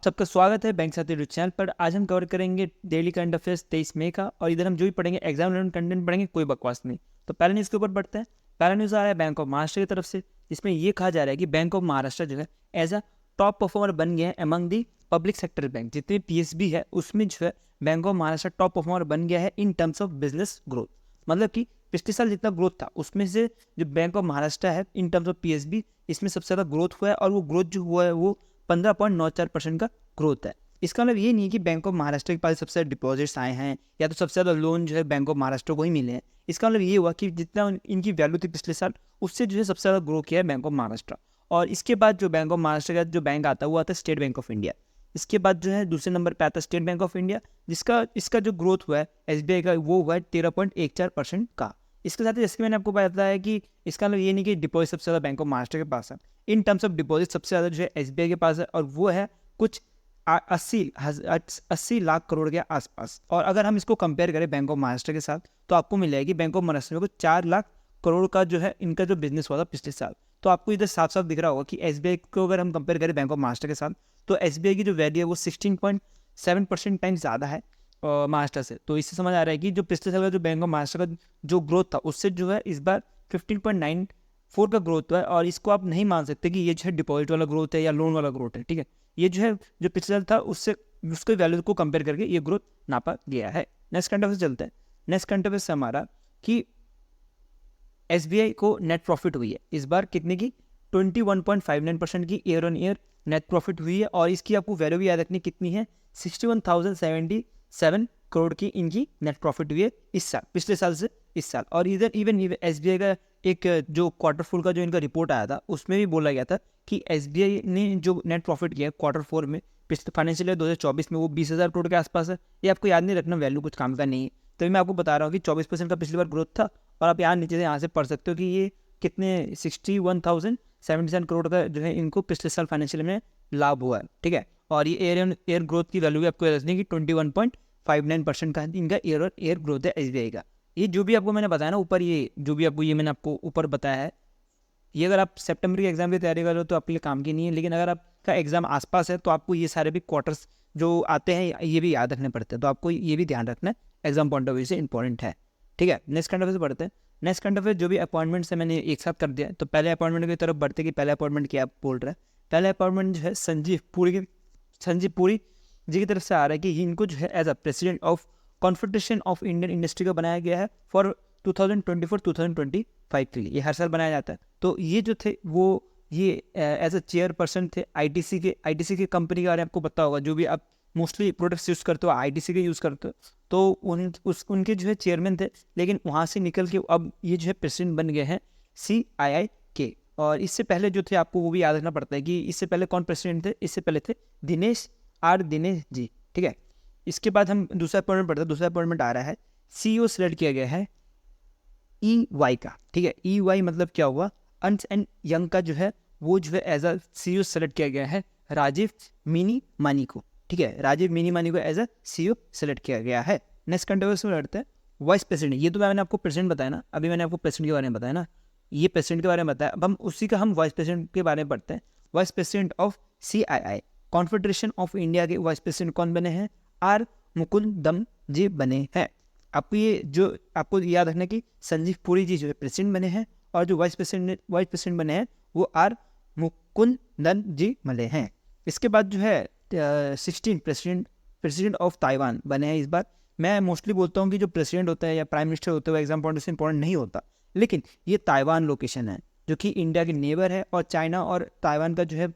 सबका स्वागत है बैंक साथी यूट्यूब चैनल पर। आज हम कवर करेंगे डेली करंट अफेयर्स 23 मई का, और इधर हम जो भी पढ़ेंगे एग्जाम रिलेटेड कंटेंट पढ़ेंगे, कोई बकवास नहीं। तो पहले न्यूज़ के ऊपर बढ़ते हैं। पहला न्यूज़ आ रहा है बैंक ऑफ महाराष्ट्र की तरफ से, जिसमें ये कहा जा रहा है कि बैंक ऑफ महाराष्ट्र जो है एज अ टॉप परफॉर्मर बन गया है among the public sector bank. जितने पीएसबी है उसमें जो है bank of Maharashtra top performer बन गया है in terms of business growth. मतलब कि पिछले साल जितना ग्रोथ था उसमें से जो बैंक ऑफ महाराष्ट्र है इन टर्म्स ऑफ पीएसबी, इसमें सबसे ज़्यादा ग्रोथ हुआ है, और वो ग्रोथ जो हुआ है वो 15.94% का ग्रोथ है। इसका मतलब ये नहीं है कि बैंक ऑफ महाराष्ट्र के पास सबसे ज़्यादा डिपॉजिट्स आए हैं या तो सबसे ज़्यादा लोन जो है बैंक ऑफ महाराष्ट्र को ही मिले हैं। इसका मतलब ये हुआ कि जितना इनकी वैल्यू थी पिछले साल उससे जो है सबसे ज़्यादा ग्रो किया है बैंक ऑफ महाराष्ट्र। और इसके बाद जो बैंक ऑफ महाराष्ट्र का जो बैंक आता है वो आता है स्टेट बैंक ऑफ इंडिया। इसके बाद जो है दूसरे नंबर पर आता है स्टेट बैंक ऑफ इंडिया, इसका जो ग्रोथ हुआ है एसबीआई का वो हुआ है 13.14% का। इसके साथ ही जैसे मैंने आपको बताया कि इसका मतलब ये नहीं कि डिपॉजिट सबसे ज़्यादा बैंक ऑफ महाराष्ट्र के पास है। इन टर्म्स ऑफ डिपॉजिट सबसे ज़्यादा जो है एसबीआई के पास है, और वो है कुछ 80 लाख करोड़ के आसपास। और अगर हम इसको कंपेयर करें बैंक ऑफ महाराष्ट्र के साथ तो आपको मिलेगा कि बैंक ऑफ महाराष्ट्र को 4 लाख करोड़ का जो है इनका जो बिजनेस हुआ था पिछले साल। तो आपको इधर साफ साफ दिख रहा होगा कि एसबीआई को अगर हम कंपेयर करें बैंक ऑफ महाराष्ट्र के साथ तो एसबीआई की जो वैल्यू है वो 16.7% टाइम्स ज़्यादा है महाराष्ट्र से। तो इससे समझ आ रहा है कि जो पिछले साल का जो बैंक ऑफ महाराष्ट्र का जो ग्रोथ था उससे जो है इस बार 15.94 का ग्रोथ हुआ है। और इसको आप नहीं मान सकते कि ये जो है डिपॉजिट वाला ग्रोथ है या लोन वाला ग्रोथ है, ठीक है। ये जो है जो पिछले साल था उससे उसके वैल्यू को कंपेयर करके ये ग्रोथ नापा गया है। नेक्स्ट करंट अफेयर चलते हैं। नेक्स्ट करंट अफेयर से हमारा कि एसबीआई को नेट प्रॉफिट हुई है इस बार कितने की 21.59% की year on year net profit हुई है। और इसकी आपको वैल्यू भी याद रखनी कितनी है, 61,077 करोड़ की इनकी नेट प्रॉफिट हुई है इस साल, पिछले साल से इस साल। और इधर इवन एसबीआई का एक जो क्वार्टर फोर का जो इनका रिपोर्ट आया था उसमें भी बोला गया था कि एसबीआई ने जो नेट प्रॉफिट किया क्वार्टर फोर में पिछले फाइनेंशियल ईयर 2024 में वो 20,000 करोड़ के आसपास है। ये आपको याद नहीं रखना, वैल्यू कुछ काम का नहीं है। तो मैं आपको बता रहा हूँ कि 24% का पिछली बार ग्रोथ था। और आप यहाँ नीचे से यहाँ से पढ़ सकते हो कि ये कितने 61,077 करोड़ का जो है इनको पिछले साल फाइनेंशियल में लाभ हुआ है, ठीक है। और ये एयर ग्रोथ की वैल्यू भी आपको रखनी है कि 21.59% का इनका एयर ग्रोथ है एसबीआई का। ये जो भी आपको मैंने बताया ना ऊपर, ये जो भी आपको ये मैंने आपको ऊपर बताया है, ये अगर आप सितंबर के एग्जाम की तैयारी कर रहे हो तो आपके लिए काम की नहीं है। लेकिन अगर आपका एग्जाम आसपास है तो आपको ये सारे भी क्वार्टर्स जो आते हैं ये भी याद रखने पड़ते हैं। तो आपको ये भी ध्यान रखना है, एग्जाम पॉइंट ऑफ व्यू से इंपॉर्टेंट है, ठीक है। नेक्स्ट करंट अफेयर से बढ़ते हैं। नेक्स्ट करंट अफेयर जो भी अपॉइंटमेंट्स है मैंने एक साथ कर दिया। तो पहले अपॉइंटमेंट की तरफ बढ़ते कि पहले अपॉइंटमेंट क्या बोल रहा है। पहले अपॉइंटमेंट जो है संजीव पुरी जी की तरफ से आ रहा है कि इनको जो है as a president of confederation of Indian industry का बनाया गया है फॉर 2024-2025 के लिए। ये हर साल बनाया जाता है। तो ये जो थे वो ये एज अ चेयरपर्सन थे आईटीसी के कंपनी के बारे में आपको पता होगा। जो भी आप मोस्टली प्रोडक्ट्स यूज़ करते हो आईटीसी के यूज़ करते हो, तो उनके जो है चेयरमैन थे। लेकिन वहाँ से निकल के अब ये जो है प्रेसिडेंट बन गए हैं CII के। और इससे पहले जो थे आपको वो भी याद रखना पड़ता है कि इससे पहले कौन प्रेसिडेंट थे। इससे पहले थे दिनेश जी, ठीक है। इसके बाद हम दूसरा अपॉइंटमेंट पढ़ते हैं। दूसरा अपॉइंटमेंट आ रहा है CEO सेलेक्ट किया गया है EY का, ठीक है। EY मतलब क्या हुआ, अर्न्स्ट एंड यंग का जो है वो जो है एज अ CEO सेलेक्ट किया गया है राजीव मिनीमानी को, ठीक है। राजीव मिनीमानी को एज अ CEO सेलेक्ट किया गया है। नेक्स्ट कंट्रोवर्सी में लड़ते हैं वाइस प्रेसिडेंट। ये तो मैंने आपको प्रेसिडेंट बताया ना, अभी मैंने आपको प्रेसिडेंट के बारे में बताया ना, ये प्रेसिडेंट के बारे में बताया। अब हम उसी का हम वाइस प्रेसिडेंट के बारे में पढ़ते हैं। Vice president of CII confederation of India के वाइस प्रेसिडेंट कौन बने हैं, R मुकुंदम जी बने हैं। आपको ये जो आपको याद रखना कि संजीव पुरी जी जो है प्रेसिडेंट बने हैं, और जो वाइस प्रेसिडेंट बने हैं वो R मुकुंदन जी बने हैं। इसके बाद जो है 16 प्रेसिडेंट ऑफ ताइवान बने हैं इस बार। मैं मोस्टली बोलता हूँ कि जो प्रेसिडेंट होता है या प्राइम मिनिस्टर होता है वो एग्जाम पॉइंट से इंपॉर्टेंट नहीं होता, लेकिन ये ताइवान लोकेशन है जो कि इंडिया के नेबर है, और चाइना और ताइवान का जो है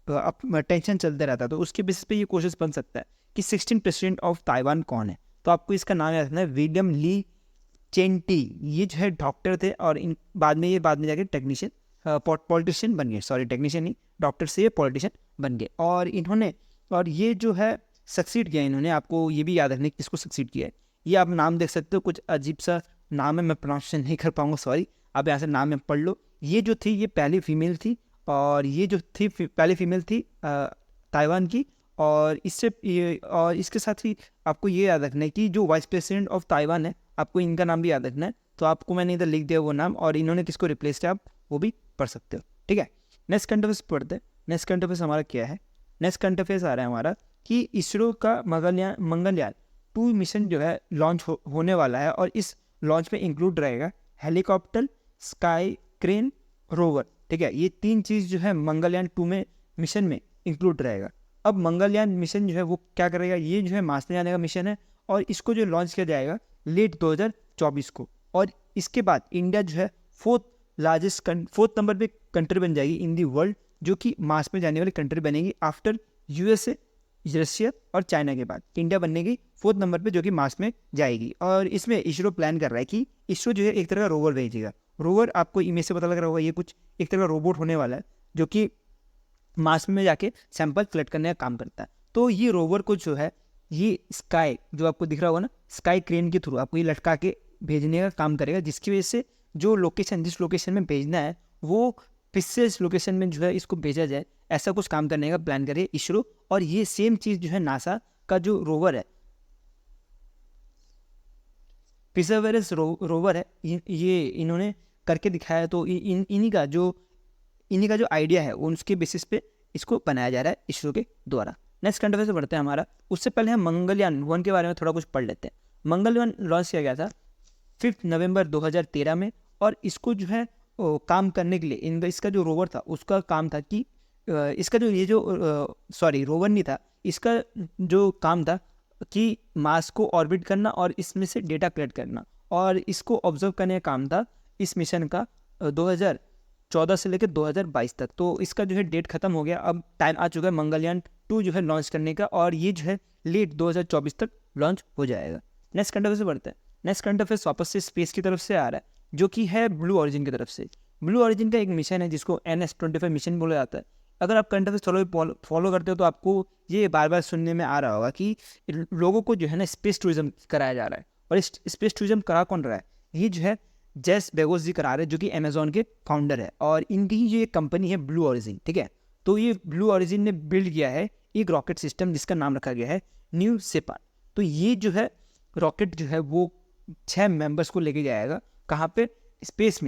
टेंशन चलते रहता है। तो उसके बेसिस पे ये क्वेश्चन बन सकता है कि 16 प्रेसिडेंट ऑफ ताइवान कौन है। तो आपको इसका नाम याद रखना है विलियम ली चेंटी। ये जो है डॉक्टर थे और इन बाद में जाके टेक्नीशियन पॉलिटिशियन बन गए। सॉरी, टेक्नीशियन नहीं, डॉक्टर से ये पॉलिटिशियन बन गए। और ये जो है सक्सीड किया इन्होंने। आपको ये भी याद रखना किसको सक्सीड किया है। ये आप नाम देख सकते हो, कुछ अजीब सा नाम है, मैं प्रोनाउंसिएशन नहीं कर पाऊंगा, सॉरी। आप यहाँ से नाम में पढ़ लो। ये जो थी ये पहली फीमेल थी, और ये जो थी पहली फीमेल थी ताइवान की। और इसके साथ ही आपको ये याद रखना है कि जो वाइस प्रेसिडेंट ऑफ ताइवान है आपको इनका नाम भी याद रखना है। तो आपको मैंने इधर लिख दिया वो नाम, और इन्होंने किसको रिप्लेस किया आप वो भी पढ़ सकते हो, ठीक है। नेक्स्ट करंट अफेयर्स पढ़ते हैं। नेक्स्ट करंट अफेयर्स हमारा क्या है, नेक्स्ट करंट अफेयर्स आ रहा है हमारा कि इसरो का मंगलयान 2 मिशन जो है लॉन्च होने वाला है, और इस लॉन्च में इंक्लूड रहेगा हेलीकॉप्टर, स्काई क्रेन, रोवर। ठीक है, ये 3 चीज़ जो है मंगलयान 2 में मिशन में इंक्लूड रहेगा। अब मंगलयान मिशन जो है वो क्या करेगा, ये जो है मार्स में जाने का मिशन है, और इसको जो लॉन्च किया जाएगा लेट 2024 को। और इसके बाद इंडिया जो है फोर्थ नंबर पे कंट्री बन जाएगी इन दी वर्ल्ड, जो कि मार्स में जाने वाली कंट्री बनेगी आफ्टर यूएसए, रशिया और चाइना के बाद इंडिया बनने की 4th नंबर पे, जो कि मार्स में जाएगी। और इसमें इसरो प्लान कर रहा है कि इसरो जो है एक तरह का रोवर भेजेगा। रोवर आपको इमेज से पता लग रहा होगा, ये कुछ एक तरह का रोबोट होने वाला है जो कि मार्स में जाके सैंपल कलेक्ट करने का काम करता है। तो ये रोवर को जो है ये स्काई जो आपको दिख रहा होगा ना, स्काई क्रेन के थ्रू आपको ये लटका के भेजने का काम करेगा, जिसकी वजह से जो लोकेशन जिस लोकेशन में भेजना है वो प्रिसाइज लोकेशन में जो है इसको भेजा जाए। ऐसा कुछ काम करने का प्लान करे इसरो। और ये सेम चीज़ जो है नासा का जो रोवर है, परसेवरेंस रोवर है, ये इन्होंने करके दिखाया। तो इन्हीं का जो आइडिया है उसके बेसिस पे इसको बनाया जा रहा है इसरो के द्वारा। नेक्स्ट करंट अफेयर से बढ़ते हैं हमारा। उससे पहले हम मंगलयान 1 के बारे में थोड़ा कुछ पढ़ लेते हैं। मंगलयान लॉन्च किया गया था 5 नवंबर 2013 में, और इसको जो है काम करने के लिए इसका जो रोवर था उसका काम था कि इसका जो ये जो रोवर नहीं था, इसका जो काम था कि मार्स को ऑर्बिट करना और इसमें से डेटा कलेक्ट करना, और इसको ऑब्जर्व करने का काम था इस मिशन का 2014 से लेकर 2022 तक। तो इसका जो है डेट खत्म हो गया, अब टाइम आ चुका है मंगलयान 2 जो है लॉन्च करने का, और ये जो है लेट 2024 तक लॉन्च हो जाएगा। नेक्स्ट करंट अफेयर से बढ़ते हैं। नेक्स्ट करंट अफेयर वापस से स्पेस की तरफ से आ रहा है, जो कि है ब्लू ऑरिजिन की तरफ से। ब्लू ऑरिजिन का एक मिशन है जिसको NS-25 मिशन बोला जाता है। अगर आप करंट अफेयर फॉलो करते हो तो आपको ये बार बार सुनने में आ रहा होगा कि लोगों को जो है ना स्पेस टूरिज्म कराया जा रहा है। और इस स्पेस टूरिज्म करा कौन रहा है, ये जो है जेफ बेजोस जी करा रहे हैं, जो कि अमेजॉन के फाउंडर है, और इनकी जो कंपनी है ब्लू ऑरिजिन। ठीक है, तो ये ब्लू ऑरिजिन ने बिल्ड किया है एक रॉकेट सिस्टम जिसका नाम रखा गया है न्यू शेपार्ड। तो ये जो है रॉकेट जो है वो 6 मेंबर्स को लेके जाएगा, कहाँ पे, स्पेस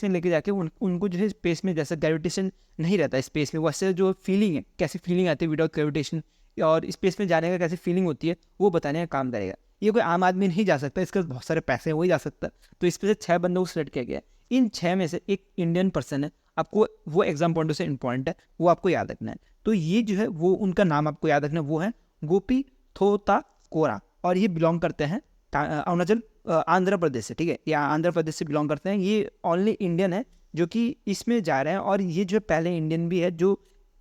में लेके जाके उनको जो है स्पेस में जैसा ग्रेविटेशन नहीं रहता स्पेस में, वैसे जो फीलिंग है, कैसी फीलिंग आती है विदाउट ग्रेविटेशन, और स्पेस में जाने का कैसी फीलिंग होती है वो बताने का काम करेगा। ये कोई आम आदमी नहीं जा सकता, इसके बहुत सारे पैसे हैं, वही जा सकता। तो इस पर से 6 बंदों को सिलेक्ट किया गया। इन 6 में से एक इंडियन पर्सन है, आपको वो एग्जाम पॉइंट से इंपॉर्टेंट है, वो आपको याद रखना है। तो ये जो है वो उनका नाम आपको याद रखना है, वो है गोपी थोता कोरा, और ये बिलोंग करते हैं अरुणाचल आंध्र प्रदेश से। ठीक है, या आंध्र प्रदेश से बिलोंग करते हैं। ये ओनली इंडियन है जो कि इसमें जा रहे हैं, और ये जो पहले इंडियन भी है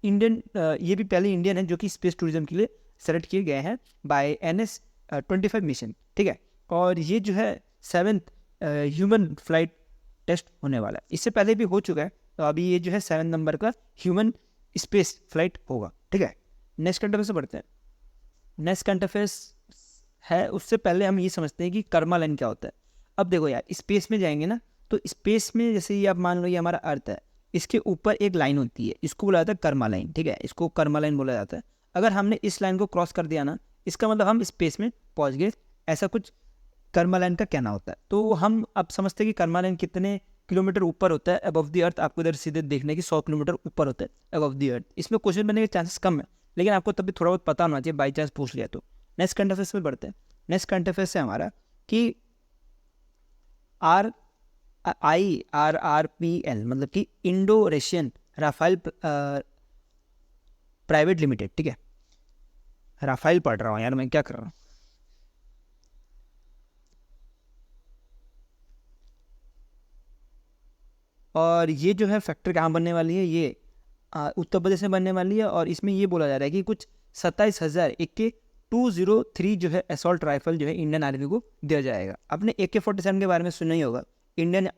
ये भी पहले इंडियन है जो कि स्पेस टूरिज्म के लिए सेलेक्ट किए गए हैं बाय NS-25 मिशन। ठीक है, और ये जो है 7th ह्यूमन फ्लाइट टेस्ट होने वाला है। इससे पहले भी हो चुका है, तो अभी ये जो है 7 नंबर का ह्यूमन स्पेस फ्लाइट होगा। ठीक है, नेक्स्ट करंट अफेयर से बढ़ते हैं। नेक्स्ट करंट अफेयर्स है, उससे पहले हम ये समझते हैं कि कर्मा लाइन क्या होता है। अब देखो यार, स्पेस में जाएंगे ना, तो स्पेस में जैसे ये आप मान लो ये हमारा अर्थ है, इसके ऊपर एक लाइन होती है, इसको बोला जाता है कर्मा लाइन। ठीक है, इसको कर्मा लाइन बोला जाता है। अगर हमने इस लाइन को क्रॉस कर दिया ना, इसका मतलब हम स्पेस में पहुंच गए। ऐसा कुछ कर्मा लाइन का कहना होता है। तो हम अब समझते हैं कि कर्मा लाइन कितने किलोमीटर ऊपर होता है अबव द अर्थ। आपको इधर सीधे देखने की 100 किलोमीटर ऊपर होता है अबव द अर्थ। इसमें क्वेश्चन बनने के चांसेस कम है, लेकिन आपको तभी थोड़ा बहुत पता होना चाहिए, बाई चांस पूछ लिया तो। नेक्स्ट करंट अफेयर्स में बढ़ते हैं। नेक्स्ट करंट अफेयर्स है हमारा कि IRRPL मतलब कि Indo Russian rifle private limited. ठीक है, राफेल पढ़ रहा हूँ यार मैं, क्या कर रहा हूँ। और ये जो है फैक्ट्री कहाँ बनने वाली है, ये उत्तर प्रदेश में बनने वाली है। और इसमें ये बोला जा रहा है कि कुछ 27,000 AK-203 जो है असॉल्ट राइफल जो है इंडियन आर्मी को दिया जाएगा। आपने AK-47 के बारे में सुना ही होगा, इंडियन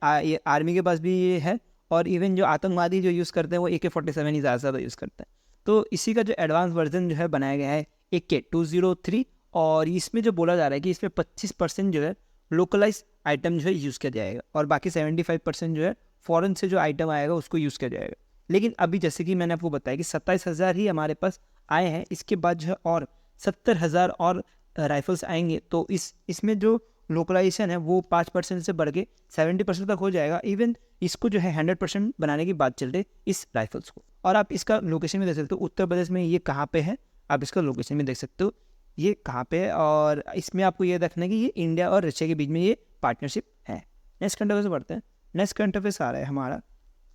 आर्मी के पास भी ये है, और इवन जो आतंकवादी जो यूज़ करते हैं वो AK-47 ही ज़्यादा यूज़ करते हैं। तो इसी का जो एडवांस वर्जन जो है बनाया गया है AK-203, और इसमें जो बोला जा रहा है कि इसमें 25% जो है लोकलाइज आइटम जो है यूज़ किया जाएगा, और बाकी 75% जो है फॉरेन से जो आइटम आएगा उसको यूज़ किया जाएगा। लेकिन अभी जैसे कि मैंने आपको बताया कि 27,000 ही हमारे पास आए हैं, इसके बाद जो है और 70,000 और राइफल्स आएंगे। तो इसमें जो लोकलाइजेशन है वो 5% से बढ़ के 70% तक हो जाएगा। इवन इसको जो है 100% बनाने की बात चल रही इस राइफल्स को। और आप इसका लोकेशन भी देख सकते हो, उत्तर प्रदेश में ये कहाँ पे है, आप इसका लोकेशन भी देख सकते हो ये कहाँ पे है। और इसमें आपको ये देखना है कि ये इंडिया और रशिया के बीच में ये पार्टनरशिप है। नेक्स्ट कंट्री से बढ़ते हैं। नेक्स्ट कंट्री आ रहा है हमारा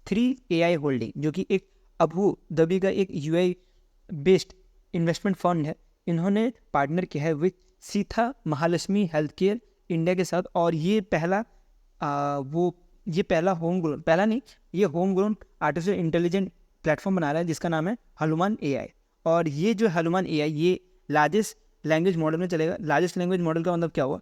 3AI होल्डिंग, जो कि एक अबू धाबी का एक यूएई बेस्ड इन्वेस्टमेंट फंड है। इन्होंने पार्टनर किया है with Sitha Mahalakshmi health care India के साथ। और ये पहला होम ग्रोन, पहला नहीं, ये home grown artificial intelligent platform बना रहा है जिसका नाम है हनुमान AI। और ये जो हनुमान AI ये लार्जेस्ट लैंग्वेज मॉडल में चलेगा। लार्जेस्ट लैंग्वेज मॉडल का मतलब क्या हुआ,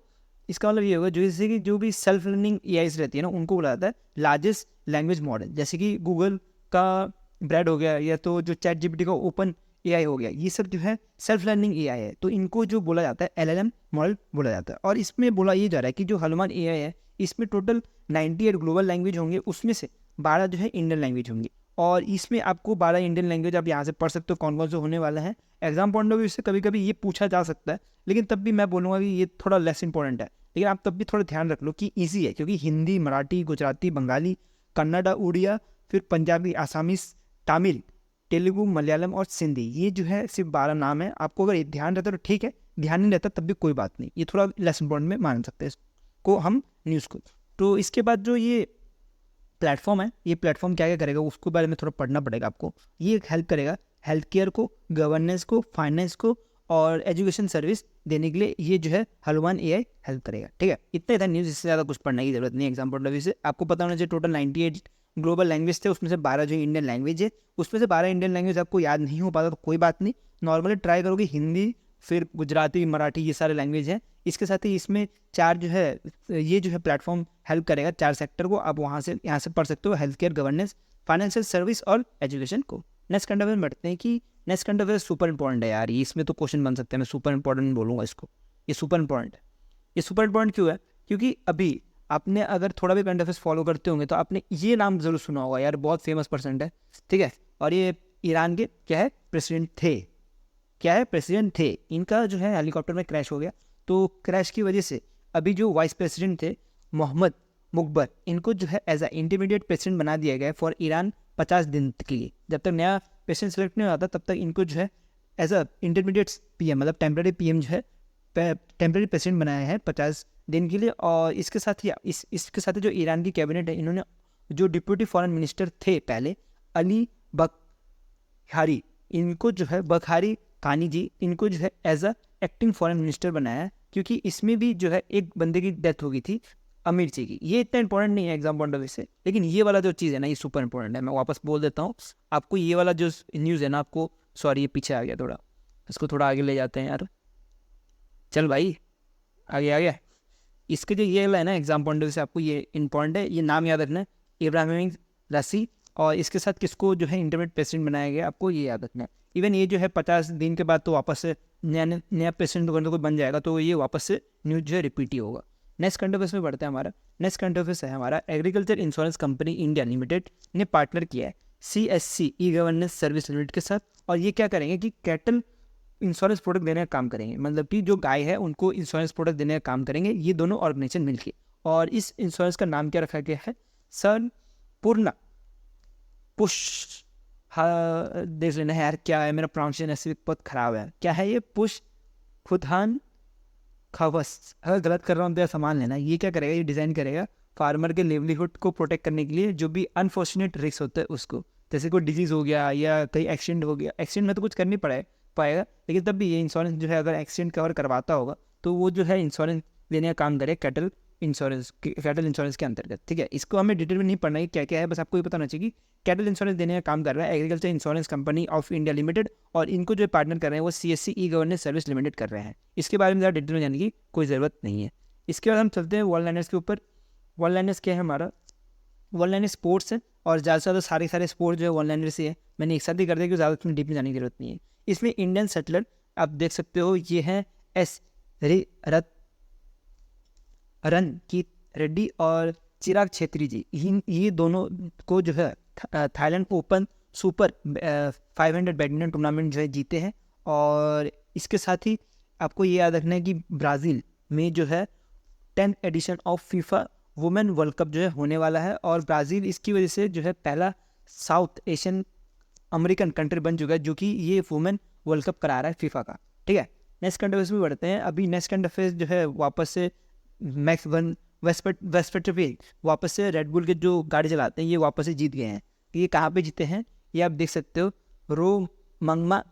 इसका मतलब ये होगा जैसे कि जो भी सेल्फ लर्निंग AIs रहती है ना, उनको बोला जाता है लार्जेस्ट लैंग्वेज मॉडल। जैसे कि गूगल का ब्रेड हो गया, या तो जो ChatGPT का ओपन AI हो गया, ये सब जो है सेल्फ लर्निंग AI है। तो इनको जो बोला जाता है LLM मॉडल बोला जाता है। और इसमें बोला ये जा रहा है कि जो हनुमान AI है इसमें टोटल 98 ग्लोबल लैंग्वेज होंगे, उसमें से 12 जो है इंडियन लैंग्वेज होंगी। और इसमें आपको 12 इंडियन लैंग्वेज आप यहाँ से पढ़ सकते हो कौन कौन से होने वाला है। एग्जाम पॉइंट ऑफ व्यू से कभी कभी ये पूछा जा सकता है, लेकिन तब भी मैं बोलूँगा कि ये थोड़ा लेस इंपॉर्टेंट है। लेकिन आप तब भी थोड़ा ध्यान रख लो कि ईजी है, क्योंकि हिंदी, मराठी, गुजराती, बंगाली, कन्नड़ा, उड़िया, फिर पंजाबी, आसामीज, तमिल, तेलुगु, मलयालम और सिंधी, ये जो है सिर्फ 12 नाम है। आपको अगर ध्यान रहता है तो ठीक है, ध्यान नहीं रहता तब भी कोई बात नहीं, ये थोड़ा लेस इंपॉर्टेंट में मान सकते हैं इसको हम न्यूज़ को। तो इसके बाद जो ये प्लेटफॉर्म है, ये प्लेटफॉर्म क्या क्या करेगा उसके बारे में थोड़ा पढ़ना पड़ेगा आपको। ये हेल्प करेगा हेल्थ केयर को, गवर्नेंस को, फाइनेंस को और एजुकेशन सर्विस देने के लिए ये जो है हनुमान AI हेल्प करेगा। ठीक है, इतना ही था न्यूज़, इससे ज़्यादा कुछ पढ़ने की जरूरत नहीं है एग्जाम पॉइंट ऑफ व्यू से। आपको पता होना चाहिए टोटल 98 ग्लोबल लैंग्वेज थे, उसमें से 12 जो इंडियन लैंग्वेज है, उसमें से 12 इंडियन लैंग्वेज आपको याद नहीं हो पाता तो कोई बात नहीं, नॉर्मली ट्राई करोगे हिंदी, फिर गुजराती, मराठी, ये सारे लैंग्वेज हैं। इसके साथ ही इसमें 4 जो है ये जो है प्लेटफॉर्म हेल्प करेगा 4 सेक्टर को। आप वहाँ से यहाँ से पढ़ सकते हो, health care, governance, financial service और एजुकेशन को। नेक्स्ट कंट्री में बढ़ते हैं कि नेक्स्ट कंट्री सुपर इंपॉर्टेंट है यार, ये इसमें तो क्वेश्चन बन सकते हैं, मैं सुपर इंपॉर्टेंट बोलूँगा इसको। ये सुपर इंपॉर्टेंट है। ये सुपर इंपॉर्टेंट क्यों है, क्योंकि अभी आपने अगर थोड़ा भी करंट अफेयर्स फॉलो करते होंगे तो आपने ये नाम जरूर सुना होगा यार, बहुत फेमस पर्सन है। ठीक है, और ये ईरान के क्या है प्रेसिडेंट थे, क्या है प्रेसिडेंट थे। इनका जो है हेलीकॉप्टर में क्रैश हो गया, तो क्रैश की वजह से अभी जो वाइस प्रेसिडेंट थे मोहम्मद मुकबर, इनको जो है एज अ इंटरमीडिएट प्रेसिडेंट बना दिया गया फॉर ईरान 50 दिन के लिए। जब तक नया प्रेसिडेंट सेलेक्ट नहीं होता तब तक इनको जो है एज अ इंटरमीडिएट PM मतलब टेम्प्रेरी PM जो है टेम्प्रेरी प्रेसिडेंट बनाया है 50 दिन के लिए। और इसके साथ ही इसके साथ ही जो ईरान की कैबिनेट है, इन्होंने जो डिप्यूटी फॉरेन मिनिस्टर थे पहले अली बखारी, इनको जो है बखारी कानी जी, इनको जो है as a acting foreign minister बनाया है, क्योंकि इसमें भी जो है एक बंदे की डेथ हो गई थी अमीर जी की। ये इतना इंपॉर्टेंट नहीं है एग्जाम पॉइंट ऑफ व्यू से, लेकिन ये वाला जो चीज़ है ना ये सुपर इंपॉर्टेंट है। मैं वापस बोल देता हूँ आपको, ये वाला जो न्यूज़ है ना आपको, सॉरी ये पीछे आ गया थोड़ा, इसको थोड़ा आगे ले जाते हैं यार, चल भाई आगे आ गया। इसके जो ये वाला है ना एग्जाम पॉइंट ऑफ व्यू से आपको ये इंपॉर्टेंट है, ये नाम याद रखना है, इब्राहिम रसी। और इसके साथ किसको जो है इंटरमीडिएट प्रेसिडेंट बनाया गया आपको ये याद रखना है। इवन ये जो है 50 दिन के बाद तो वापस से नया प्रेसिडेंट अगर कोई बन जाएगा तो ये वापस से न्यूज़ जो है रिपीट ही होगा। नेक्स्ट करंट अफेयर्स में बढ़ता है हमारा। नेक्स्ट करंट अफेयर्स है हमारा agriculture insurance company India limited ने पार्टनर किया है CSC e governance service limited के साथ। और ये क्या करेंगे कि कैटल इंश्योरेंस प्रोडक्ट देने का काम करेंगे, मतलब कि जो गाय है उनको इंश्योरेंस प्रोडक्ट देने का काम करेंगे ये दोनों ऑर्गेनाइजेशन मिलकर। और इस इंश्योरेंस का नाम क्या रखा गया है, संपूर्ण पुश, हाँ देख लेना है यार क्या है, मेरा प्रोनाउंसिएशन ऐसे बहुत खराब है, क्या है ये, पुश खुदान खवस, अगर गलत कर रहा हूँ तो सामान लेना। ये क्या करेगा, ये डिज़ाइन करेगा फार्मर के लिवलीहुड को प्रोटेक्ट करने के लिए जो भी अनफॉर्चुनेट रिस्क होता है उसको, जैसे कोई डिजीज़ हो गया या कहीं एक्सीडेंट हो गया। एक्सीडेंट में तो कुछ कर नहीं पाएगा, लेकिन तब भी ये इंश्योरेंस जो है अगर एक्सीडेंट कवर करवाता होगा तो वो जो है इंश्योरेंस देने का काम करे कैटल इंश्योरेंस के अंतर्गत। ठीक है, इसको हमें डिटेल में नहीं पढ़ना है क्या क्या है, बस आपको ये पता होना चाहिए कि कैटल इंश्योरेंस देने का काम कर रहा है agriculture insurance company of India limited. और इनको जो पार्टनर कर रहे हैं वो CSC e governance service limited कर रहे हैं। इसके बारे में ज़्यादा डिटेल में जानने की कोई ज़रूरत नहीं है। इसके बाद हम चलते हैं वर्ल्ड लाइनर्स के ऊपर। वर्ल्ड लाइनर्स क्या है हमारा, वर्ल्ड लाइनर स्पोर्ट्स है और ज़्यादा से ज़्यादा सारे स्पोर्ट्स जो है वर्ल्ड लाइनर से है। मैंने एक साथ ही कर दिया क्योंकि ज़्यादा उसमें डीप में जाने की जरूरत नहीं है। इसमें इंडियन सेटलर आप देख सकते हो, ये हैं S रन की रेड्डी और चिराग छेत्री जी। ये दोनों को जो है Thailand open super 500 badminton tournament जो है जीते हैं। और इसके साथ ही आपको ये याद रखना है कि ब्राज़ील में जो है 10th edition of FIFA women world cup जो है होने वाला है, और ब्राज़ील इसकी वजह से जो है पहला साउथ एशियन अमेरिकन कंट्री बन चुका है जो कि ये वुमेन वर्ल्ड कप करा रहा है फीफा का। ठीक है, नेक्स्ट करंट अफेयर्स में बढ़ते हैं। अभी नेक्स्ट करंट अफेयर्स जो है वापस से मैक्स वन वेस्टरफील्ड वापस से रेडबुल के जो गाड़ी चलाते हैं ये वापस से जीत गए हैं। ये कहाँ पे जीते हैं ये आप देख सकते हो, रो मंगमा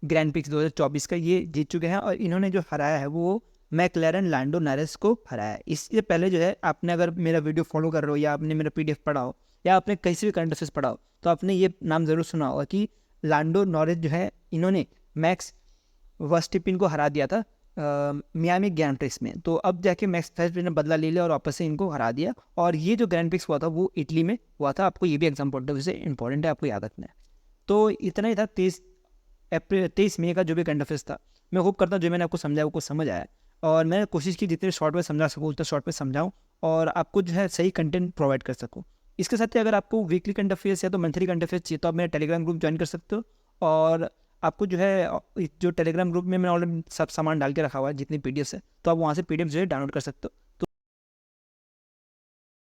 ग्रैंड प्रिक्स 2024 का ये जीत चुके हैं, और इन्होंने जो हराया है वो मैकलैरन लैंडो नॉरिस को हराया है। इससे पहले जो है आपने अगर मेरा वीडियो फॉलो कर रहे हो या आपने मेरा PDF पढ़ा हो या आपने कहीं से भी करंट अफेयर्स पढ़ा हो तो आपने ये नाम ज़रूर सुना होगा कि लैंडो नॉरिस जो है इन्होंने मैक्स वर्स्टैपिन को हरा दिया था मियामी ग्रैंड प्रिक्स में। तो अब जाके मैक्स वर्स्टैपिन ने बदला ले लिया और वापस से इनको हरा दिया, और ये जो ग्रैंड प्रिक्स हुआ था वो इटली में हुआ था। आपको ये भी एग्जाम पॉइंट से इंपॉर्टेंट है, आपको याद रखना है। तो इतना ही था 23 मई का जो भी करंट अफेयर्स था। मैं होप करता हूँ जो मैंने आपको समझाया वो कुछ समझ आया, और मैंने कोशिश की जितने शॉर्ट में समझा सकूँ उतना शॉर्ट में समझाऊँ और आपको जो है सही कंटेंट प्रोवाइड कर सकूँ। इसके साथ ही अगर आपको वीकली करंट अफेयर्स या तो मंथली करंट अफेयर्स चाहिए तो आप मेरा टेलीग्राम ग्रुप ज्वाइन कर सकते हो, और आपको जो है जो टेलीग्राम ग्रुप में मैंने ऑलरेडी सब सामान डाल के रखा हुआ है जितनी PDF है, तो आप वहाँ से PDF जो है डाउनलोड कर सकते हो।